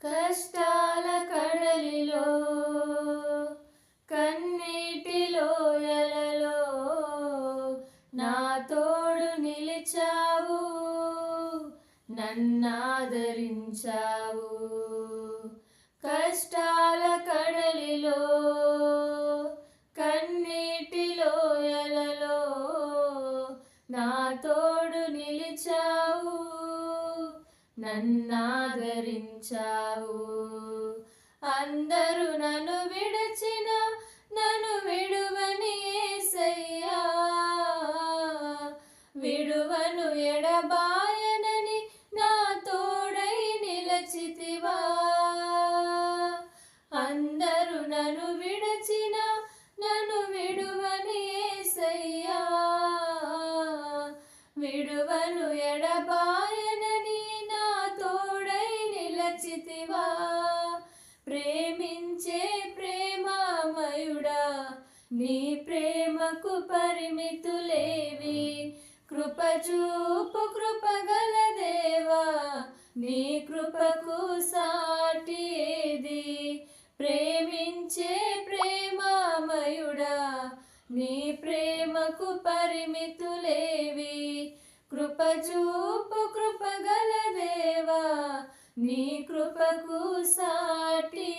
కష్టాల కడలిలో కన్నీటి లోయలలో నా తోడు నిలిచావు, నన్నాదరించావు. కష్టాల కడలిలో కన్నీటి లోయలలో నా తోడు నిలిచావు, నన్నాదరించావు. అందరూ నన్ను విడిచిన నన్ను విడువని యేసయ్యా, విడువను ఎడబాయనని నా తోడై నిలచితివా. అందరూ నన్ను విడిచిన నన్ను విడువని యేసయ్యా, విడువను ఎడబాయనని నా తోడై నిలచితివా. ప్రేమించే ప్రేమామయుడా, నీ ప్రేమకు పరిమితులేవి. కృపచూపు కృపగల దేవా, నీ కృపకు సాటి ఏది. ప్రేమించే ప్రేమామయుడా, నీ ప్రేమకు పరిమితులేవి. కృపచూపు కృపగల దేవా, నీ కృపకు సాటి